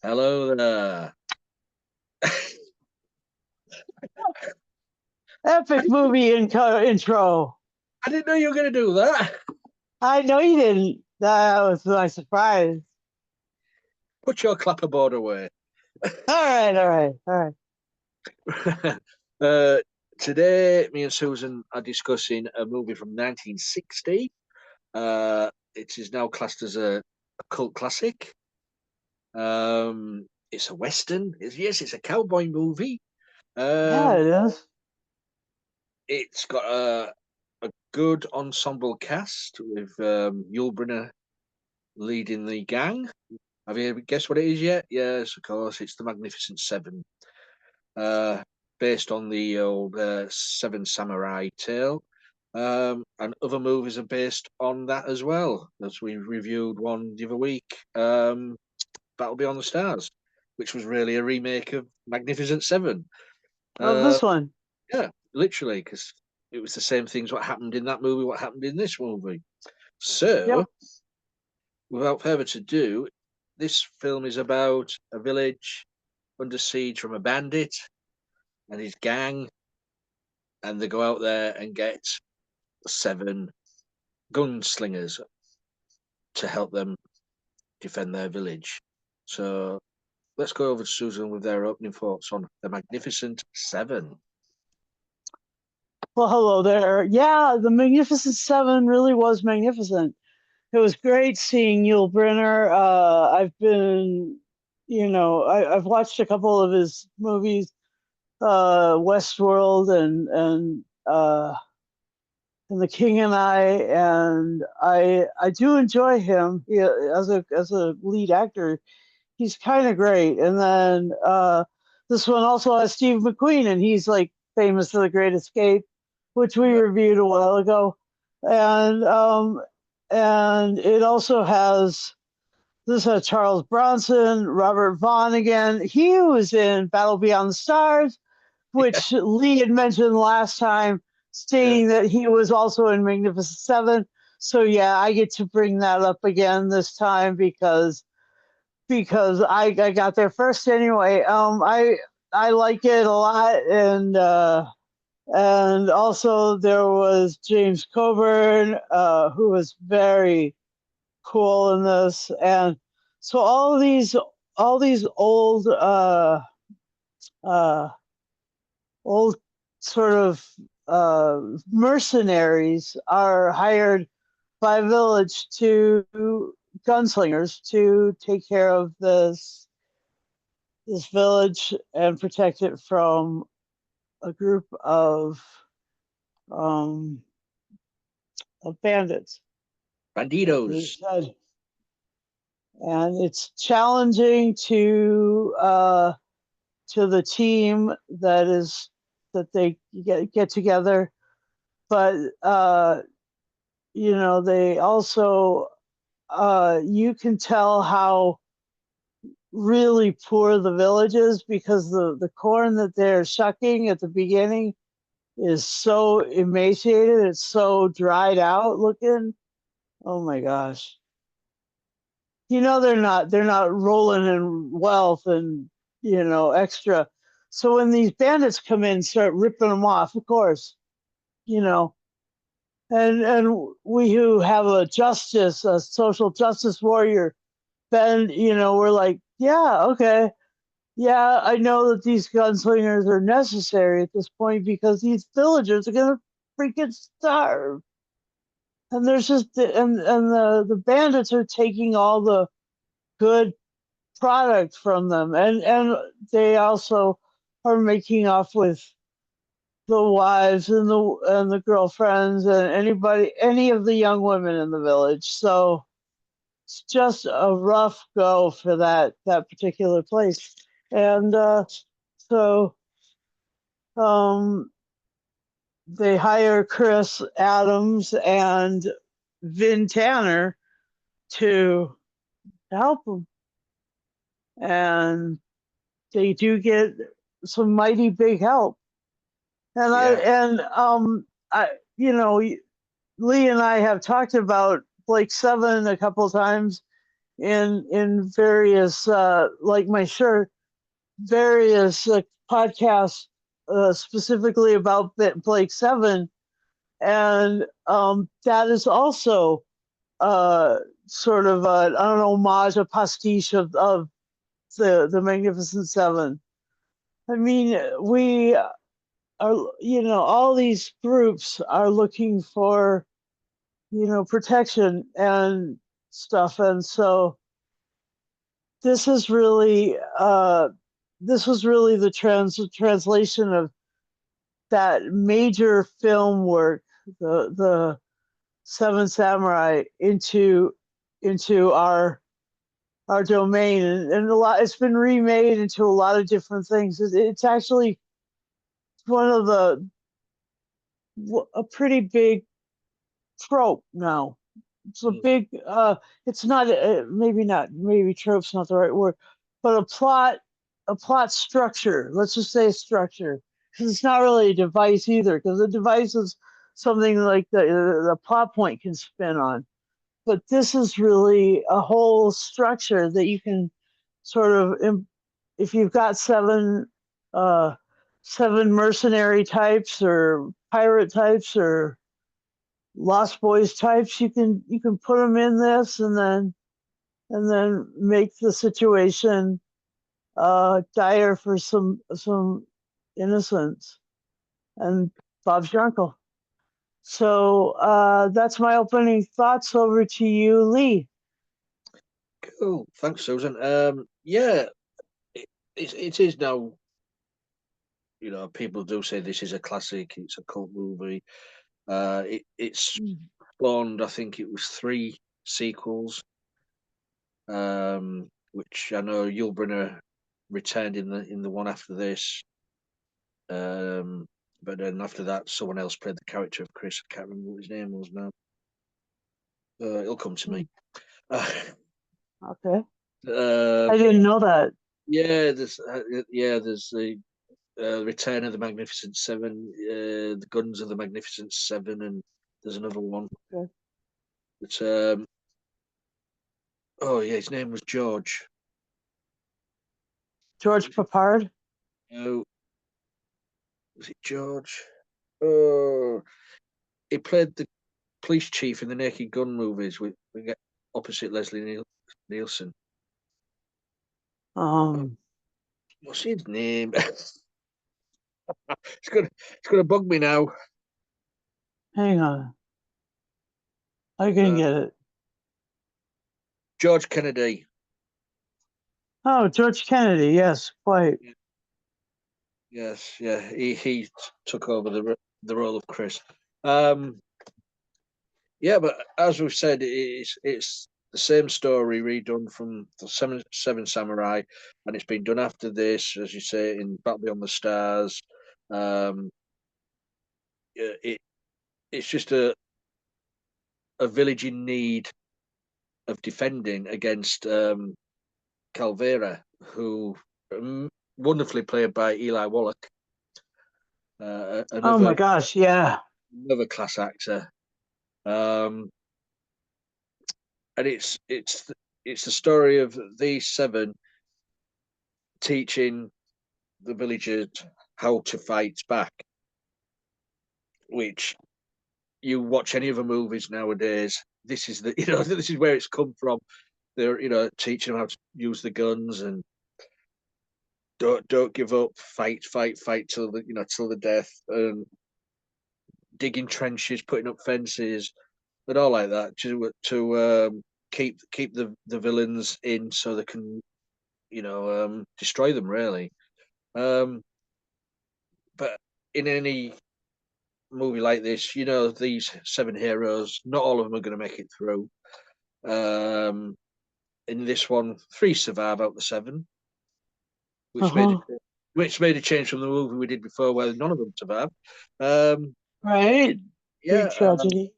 Hello there. Epic movie intro. I didn't know you were going to do that. I know you didn't. That was my surprise. Put your clapperboard away. All right. uh, Today, me and Susan are discussing a movie from 1960. It is now classed as a cult classic. It's a western. Yes, it's a cowboy movie. Yeah, Um, it is. it's got a good ensemble cast with Yul Brynner leading the gang. Have you guessed what it is yet? Yes, of course. It's the Magnificent Seven, uh, based on the old Seven Samurai tale. And other movies are based on that as well, as we reviewed one the other week. That'll be on the Stars, which was really a remake of Magnificent Seven. Of Uh, this one. yeah, literally, because it was the same things what happened in that movie, what happened in this movie. So, Yep. without further ado, this film is about a village under siege from a bandit and his gang, and they go out there and get seven gunslingers to help them defend their village. So let's go over to Susan with their opening thoughts on the Magnificent Seven. Well, hello there. Yeah, the Magnificent Seven really was magnificent. It was great seeing Yul Brynner. I've been, I've watched a couple of his movies, Westworld and The King and I do enjoy him as a lead actor. He's kind of great. And then this one also has Steve McQueen, and he's like famous for The Great Escape, which we Yeah, reviewed a while ago. And it also has this Charles Bronson, Robert Vaughn again. He was in Battle Beyond the Stars, yeah, which Lee had mentioned last time, yeah. stating that he was also in Magnificent Seven. So yeah, I get to bring that up again this time because I got there first anyway. I like it a lot, and also there was James Coburn, who was very cool in this, and so all these uh, old sort of mercenaries are hired by village to gunslingers to take care of this village and protect it from a group um, of bandits, like Lee Banditos. said. And it's challenging to the team that they get together, but they also you can tell how really poor the village is because the corn that they're shucking at the beginning is so emaciated. It's so dried out looking. Oh my gosh. They're not rolling in wealth and extra. So when these bandits come in, start ripping them off, of course, you know, and we who have a social justice warrior, then we're like, yeah, okay, yeah, I know that these gunslingers are necessary at this point because these villagers are gonna freaking starve. And there's just and the bandits are taking all the good product from them, and they also are making off with the wives and the girlfriends and any of the young women in the village. So it's just a rough go for that particular place. And so um, they hire Chris Adams and Vin Tanner to help them, and they do get some mighty big help. And I Yeah, and I you know Lee and I have talked about Blake Seven a couple of times in various like my shirt, various podcasts specifically about Blake Seven, and that is also sort of an homage, a pastiche of the Magnificent Seven. I mean, we are, all these groups are looking for, protection and stuff, and so this is really this was really the translation of that major film work, the Seven Samurai, into our domain, and a lot. It's been remade into a lot of different things. It's actually one of a pretty big trope now. It's a big. It's not maybe trope's not the right word, but a plot structure. Let's just say a structure, because it's not really a device either. Because a device is something like the plot point can spin on, but this is really a whole structure that you can sort of, if you've got seven mercenary types or pirate types or Lost Boys types, you can put them in this, and then make the situation dire for some innocents. And Bob's your uncle. So that's my opening thoughts. Over to you, Lee. Cool. Thanks, Susan. Yeah, it is now. People do say this is a classic. It's a cult movie. It's spawned, I think it was 3 sequels, which I know Yulbrynner returned in the one after this. But then after that, someone else played the character of Chris. I can't remember what his name was now. It'll come to me. Okay. I I didn't know that. Yeah, there's the Return of the Magnificent Seven, the Guns of the Magnificent Seven, and there's another one. Okay. It's oh yeah, his name was George. George Papard. No, was it George? Oh, he played the police chief in the Naked Gun movies we get opposite Leslie Nielsen. Um, What's his name? It's gonna bug me now. Hang on, I can Uh, get it. George Kennedy. Oh, George Kennedy. Yes, quite. Yes, yeah, he took over the role of Chris. Um, yeah, but as we've said, it's the same story redone from the Seven Samurai, and it's been done after this, as you say, in Battle Beyond the Stars. Um, it's just a village in need of defending against Calvera, who wonderfully played by Eli Wallach, Oh my another gosh, yeah. class actor. Um, and it's the story of these 7 teaching the villagers how to fight back. Which you watch any other movies nowadays, this is this is where it's come from. They're teaching them how to use the guns and don't give up, fight till the death, and digging trenches, putting up fences, and all like that to keep the villains in so they can destroy them really. Um, but in any movie like this, these 7 heroes, not all of them are going to make it through. Um, in this one, 3 survive out of the 7, which made Uh-huh. it which made a change from the movie we did before, where none of them survived. Um, Right. Big yeah, tragedy.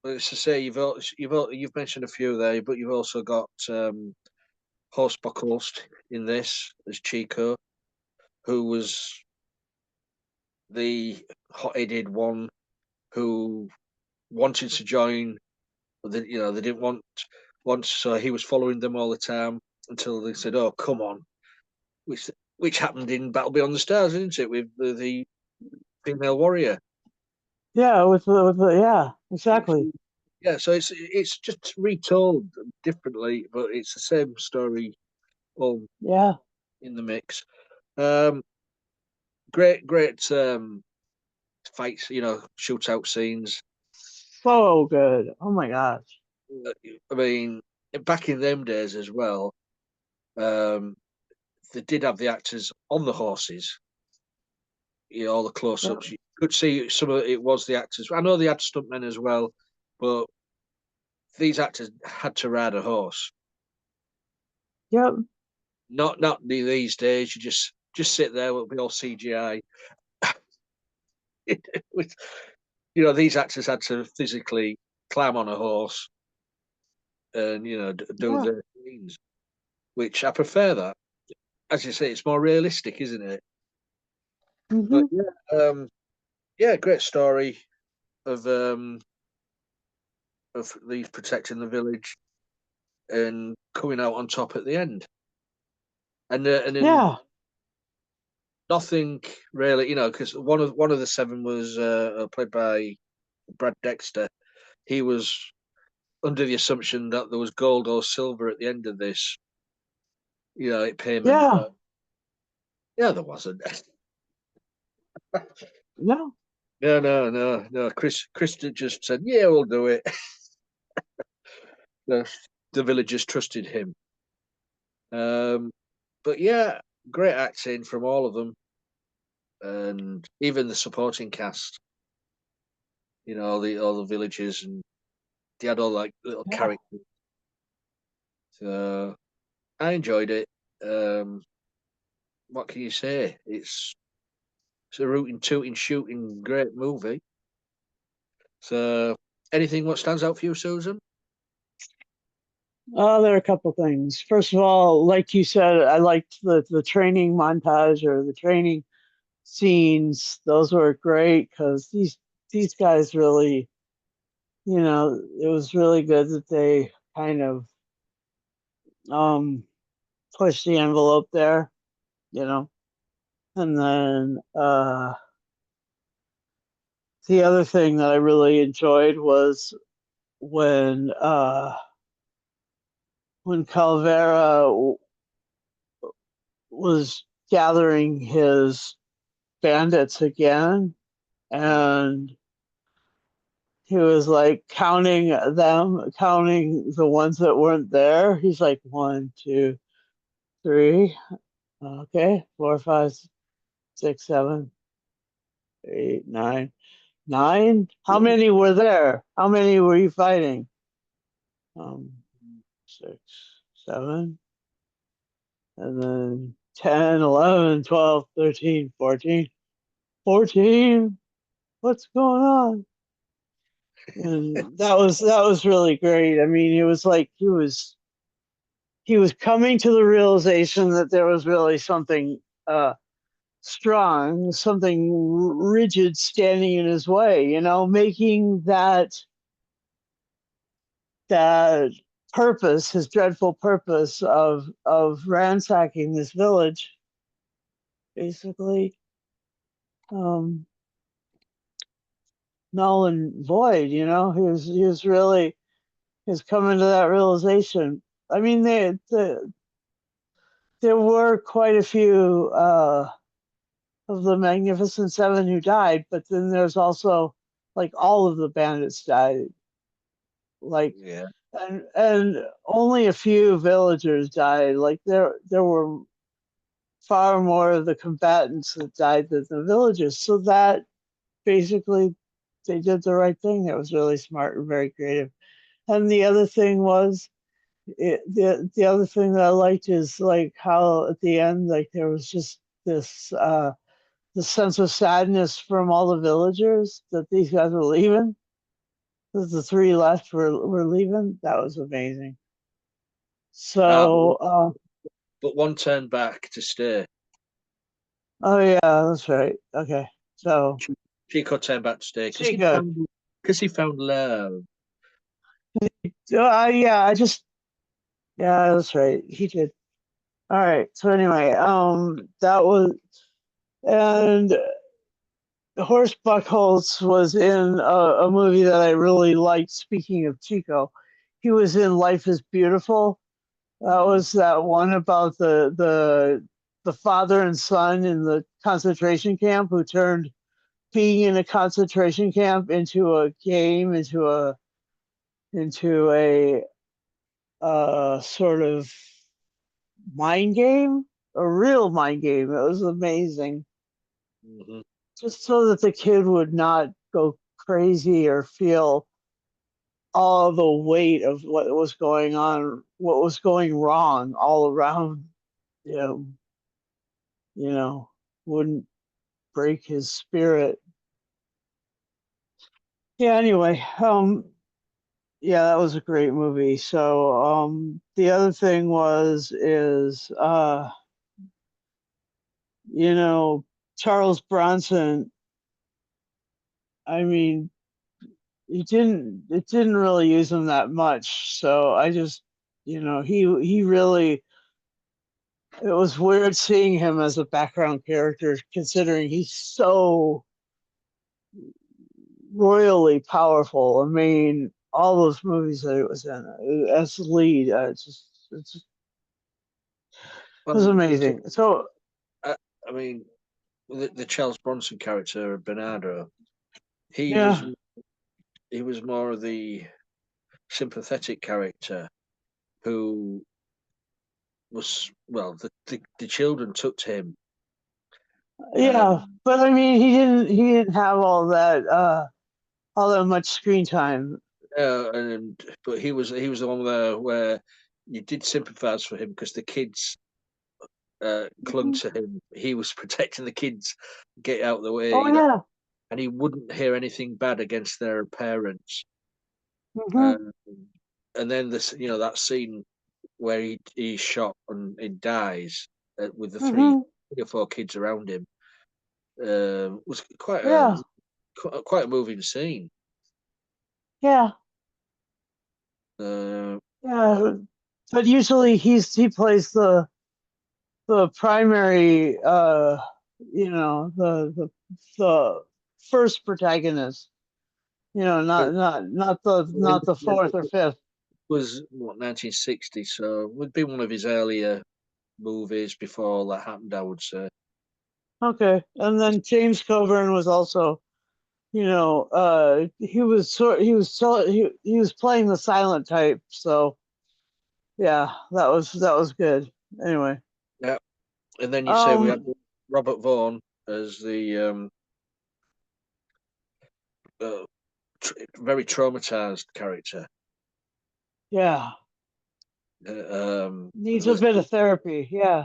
as to say, you've mentioned a few there, but you've also got Horst Buckholst in this as Chico, who was the hot-headed one who wanted to join. They didn't want once, so he was following them all the time until they said, "Oh, come on," which happened in Battle Beyond the Stars, isn't it, with the female warrior? Yeah, yeah, exactly. Yeah, so it's just retold differently, but it's the same story all Yeah, in the mix. Um, great fights, shootout scenes. so good. Oh my gosh. I mean, back in them days as well, um, they did have the actors on the horses. All the Yeah, close-ups. You could see some of it was the actors. I know they had stuntmen as well, but these actors had to ride a horse. yep, Not these days. You just sit there. It'll be all CGI. These actors had to physically climb on a horse and do yeah. the scenes, which I prefer that. As you say, it's more realistic, isn't it? But Hmm. yeah, great story of these protecting the village and coming out on top at the end. And then Yeah, nothing really, because one of the seven was played by Brad Dexter. He was under the assumption that there was gold or silver at the end of this, payment. yeah. Yeah, there wasn't. No, No, no, no, no. Chris just said, "Yeah, we'll do it." the, the villagers trusted him. Um, but yeah, great acting from all of them, and even the supporting cast. All the villagers, and they had all like little yeah. characters. So I enjoyed it. Um, what can you say? It's a rooting, tooting, shooting, great movie. So anything what stands out for you, Susan? There are a couple things. First of all, like you said, I liked the training montage or the training scenes. Those were great because these guys really, it was really good that they kind of um pushed the envelope there, you know. And then the other thing that I really enjoyed was when uh when Calvera was gathering his bandits again, and he was like counting them, counting the ones that weren't there. He's like, one, two, three, okay, four, five, six, seven, eight, nine. Nine? How many were there? How many were you fighting? Um, six, seven, and then 10, 11, 12, 13, 14. 14? What's going on? And that was really great. I mean, it was like he was coming to the realization that there was really something strong, something rigid standing in his way, making that purpose, his dreadful purpose of ransacking this village, basically um, null and void. He was really he's coming to that realization. I mean, there were quite a few of the Magnificent Seven who died, but then there's also like all of the bandits died, like Yeah. and only a few villagers died. Like there were far more of the combatants that died than the villagers. So that basically they did the right thing. It was really smart and very creative. And the other thing was the other thing that I liked is like how at the end like there was just this sense of sadness from all the villagers that these guys were leaving. That the three left were leaving. That was amazing. Ah, but, So but one turned back to stay. oh yeah, that's right. Okay. So Chico turned back to stay Chico. because he found love. Yeah, I just Yeah, that's right. He did. All right. So anyway, that was and Horst Buckholz was in a movie that I really liked. Speaking of Chico, he was in Life is Beautiful. That Mhm. was that one about the father and son in the concentration camp who turned being in a concentration camp into a game, into a sort of mind game, a real mind game. It was amazing, Mhm. just so that the kid would not go crazy or feel all the weight of what was going on, what was going wrong all around him. You know, wouldn't break his spirit. Yeah. Anyway, yeah, that was a great movie. So, the other thing is, you know, Charles Bronson. I mean, it didn't really use him that much. So I just, he really. It was weird seeing him as a background character, considering he's so royally powerful. I mean, all those movies that it was in as the lead, it was Well, amazing. So I, I mean, the Charles Bronson character, Bernardo, he was yeah, he was more of the sympathetic character who was well. The children took to him, yeah, um, but I mean, he didn't have all that much screen time. and but he was the one where you did sympathise for him because the kids clung Mhm. to him. He was protecting the kids, get out of the way, Oh yeah. and he wouldn't hear anything bad against their parents. Hmm. Um, and then that scene where he's shot and he dies with the Hmm. 3 or 4 kids around him was Yeah. quite a moving scene. Yeah. Uh, Yeah. But usually he plays the primary, the first protagonist. but Not the fourth or it fifth. was what 1960, so it would be one of his earlier movies before all that happened. I would say. Okay. And then James Coburn was also, he was playing the silent type. So yeah, that was good. Anyway, Yeah, and then you say we had um, Robert Vaughn as the uh, very traumatized character. yeah, And needs a bit of therapy. Yeah.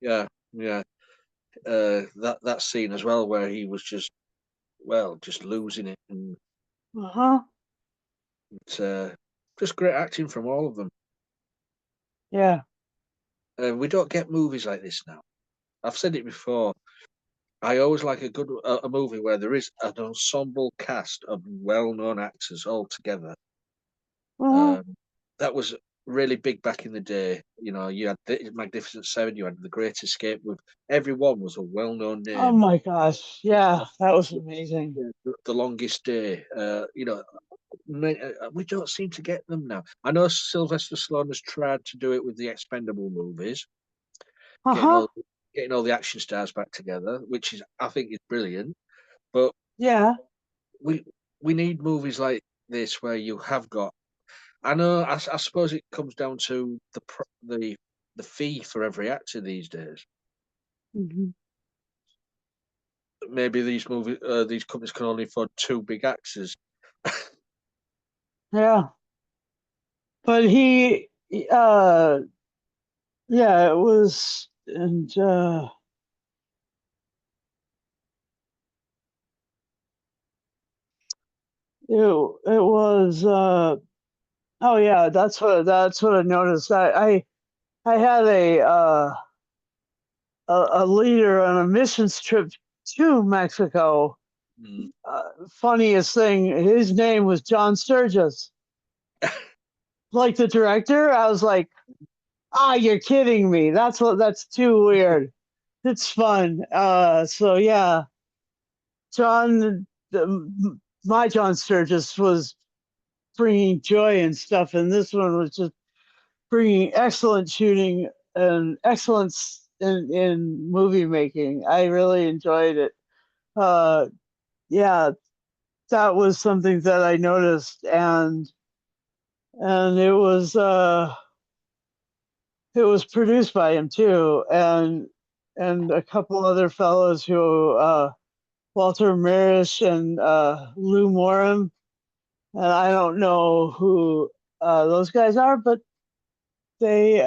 yeah, yeah, that scene as well where he was just losing it, and Uh huh. it's, just great acting from all of them. Yeah. We don't get movies like this now. I've said it before. I always like a movie where there is an ensemble cast of well-known actors all together. Hmm. Um, that was really big back in the day. You had the Magnificent Seven, you had The Great Escape. With everyone was a well-known Oh name. my gosh. Yeah, that was amazing. Yeah, The Longest Day. We don't seem to get them now. I know Sylvester Stallone has tried to do it with the Expendable movies, Uh getting huh. all getting all the action stars back together, which I think is brilliant. But Yeah. we we need movies like this where you have got. I know. I suppose it comes down to the fee for every actor these days. Hmm. Maybe these companies can only afford 2 big actors. Yeah. But yeah, it was, and it was, oh yeah, that's what I noticed. I had a leader on a missions trip to Mexico. Mm. Funniest thing, his name was John Sturgis. Like the director, I was like, Ah, you're kidding me. That's too weird. It's fun. So yeah, John, my John Sturgis was bringing joy and stuff, and this one was just bringing excellent shooting and excellence in movie making. I really enjoyed it. Uh, yeah, that was something that I noticed, and it was produced by him too, and a couple other fellows who Walter Marish and Lou Moram, and I don't know who those guys are, but they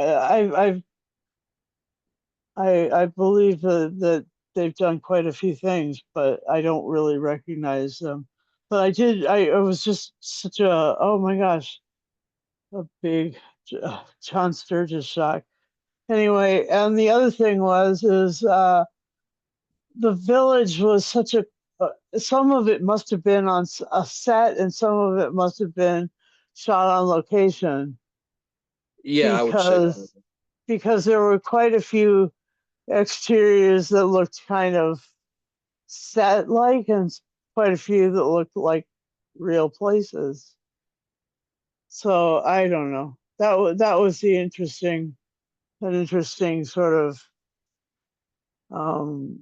I believe that they've done quite a few things, but I don't really recognize them. But I did. I it was just such a, oh my gosh, a big John Sturges shock. Anyway, and the other thing was is the village was such a some of it must have been on a set, and some of it must have been shot on location Yeah, I would say so. because there were quite a few exteriors that looked kind of set like, and quite a few that looked like real places. So I don't know. That was the interesting an interesting sort of um,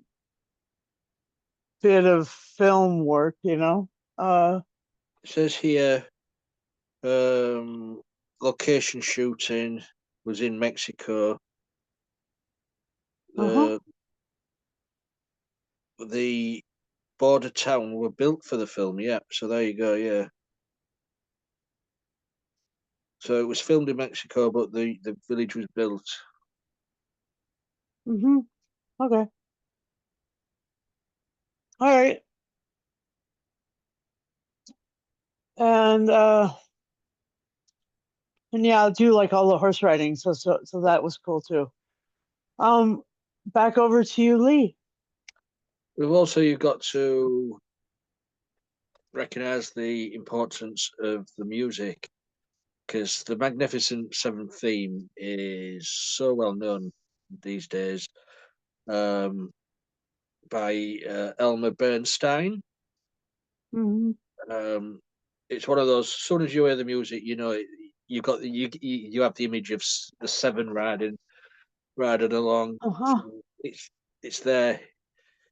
bit of film work, you know. It says here, um, location shooting was in Mexico. Uh-huh. The the border town were built for the film. Yeah, so there you go. Yeah, so it was filmed in Mexico, but the village was built. Mm-hmm. Okay. All right. And yeah, I do like all the horse riding, so that was cool too. Um, back over to you, Lee. We've also you've got to recognise the importance of the music because the Magnificent Seven theme is so well known these days, um, by Elmer Bernstein. Mm-hmm. Um, it's one of those. As soon as you hear the music, you know you got you have the image of the seven riding along. Uh-huh. So it's there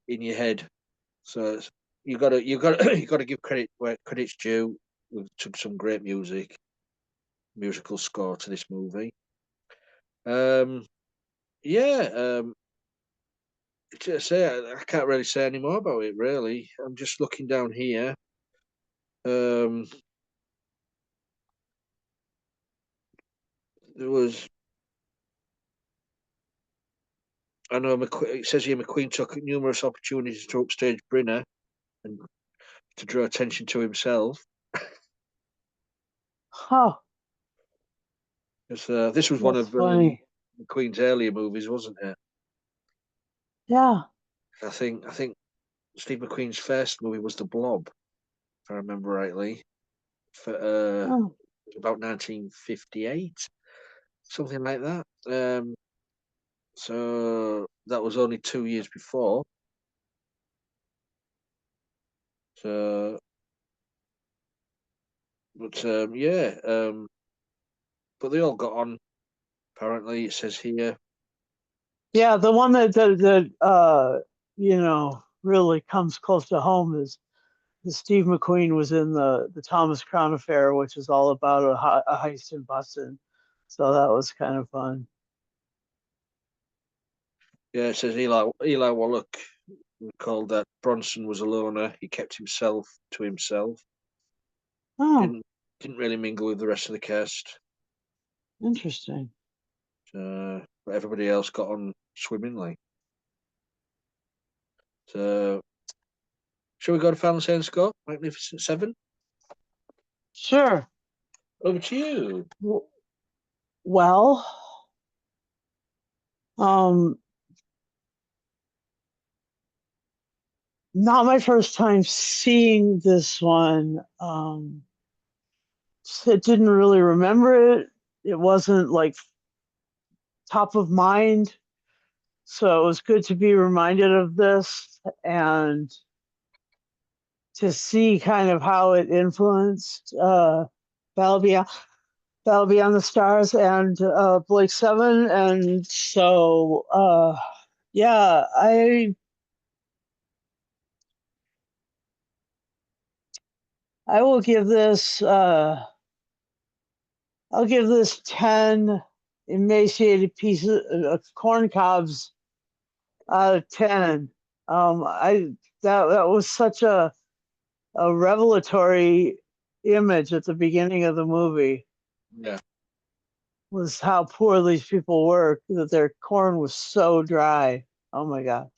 in your head. So you got you got to give credit where credit's due. We took some great musical score to this movie. Um, yeah, to say I can't really say any more about it. Really, I'm just looking down here. Um, there was I know it says here McQueen took numerous opportunities to upstage Brinner and to draw attention to himself. Huh. 'Cause, this was one That's of funny. McQueen's earlier movies, wasn't it? Yeah. I think Steve McQueen's first movie was The Blob, if I remember rightly, for Oh, about 1958, something like that. So that was only 2 years before. So, but yeah, but they all got on. Apparently, it says here. yeah. The one that you know really comes close to home is Steve McQueen was in the Thomas Crown Affair, which is all about a heist in Boston. So that was kind of fun. Yeah, it says Eli Wallach recalled that Bronson was a loner. He kept himself to himself. Oh, Didn't didn't really mingle with the rest of the cast. interesting. But everybody else got on swimmingly. So, shall we go to final say and score? Magnificent Seven. Sure. Over to you. Well, um, not my first time seeing this one. So I didn't really remember it. It wasn't like top of mind. So it was good to be reminded of this and to see kind of how it influenced Battle Beyond, Battle Beyond the Stars and Blake Seven. And so, yeah, I will give this. I'll give this 10 emaciated pieces of corn cobs out of 10. I that was such a revelatory image at the beginning of the movie. Yeah. Was how poor these people were, that their corn was so dry. Oh my gosh.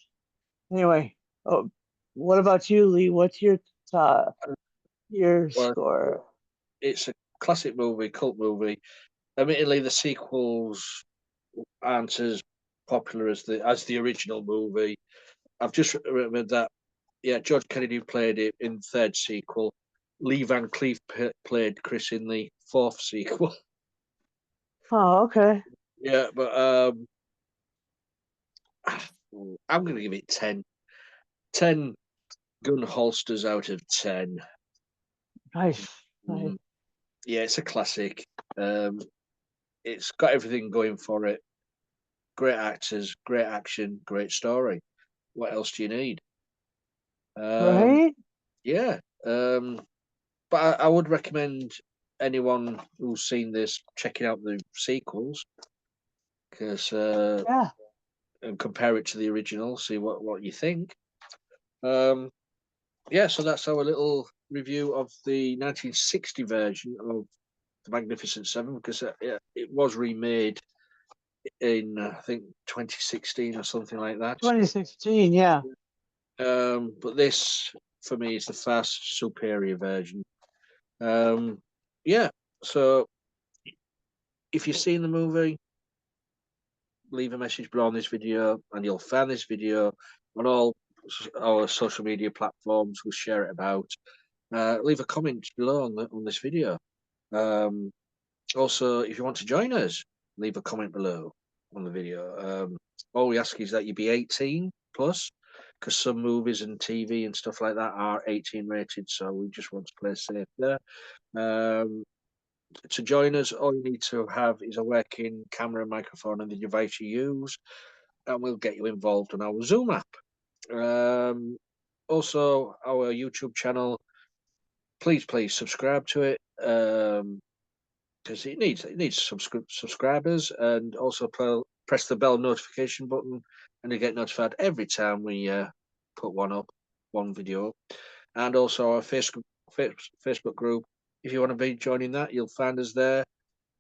Anyway, oh, what about you, Lee? What's your Well, score? it's a classic movie, cult movie. Admittedly, the sequels aren't as popular as the original movie. I've just remembered that. Yeah, George Kennedy played it in the third sequel. Lee Van Cleef played Chris in the fourth sequel. Oh, okay. Yeah, but I'm going to give it 10. 10 gun holsters out of 10. Nice. Nice. Mm, yeah, it's a classic. Um, it's got everything going for it. Great actors, great action, great story. What else do you need? Um, Right? yeah, but I would recommend anyone who's seen this checking out the sequels because Yeah. and compare it to the original, see what you think. Um, yeah, so that's our little review of the 1960 version of the Magnificent Seven because it was remade in I think 2016 or something like that. 2016, yeah. But this for me is the far superior version. Um, yeah, so if you've seen the movie, leave a message below on this video, and you'll find this video on all our social media platforms. We'll share it about. Leave a comment below on this video. Um, Also, if you want to join us, leave a comment below on the video. All we ask is that you be 18 plus, because some movies and TV and stuff like that are 18 rated. So we just want to play safe there. Um, to join us, all you need to have is a working camera, microphone, and the device you use, and we'll get you involved on our Zoom app. Also, our YouTube channel. Please subscribe to it. Because it needs subscribers, and also press the bell notification button, and you get notified every time we put one video up. And also our Facebook group. If you want to be joining that, you'll find us there.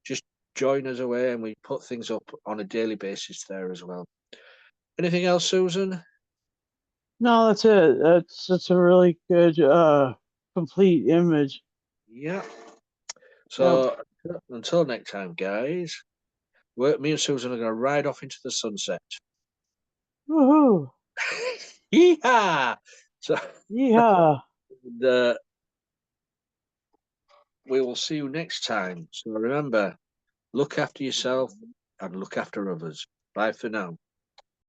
Just join us away, and we put things up on a daily basis there as well. Anything else, Susan? No, that's it. That's a really good complete image. Yeah. Yep. So until next time, guys, me and Susan are going to ride off into the sunset. Woohoo. Yeehaw! So Yeah. the we will see you next time. So remember, look after yourself and look after others. Bye for now.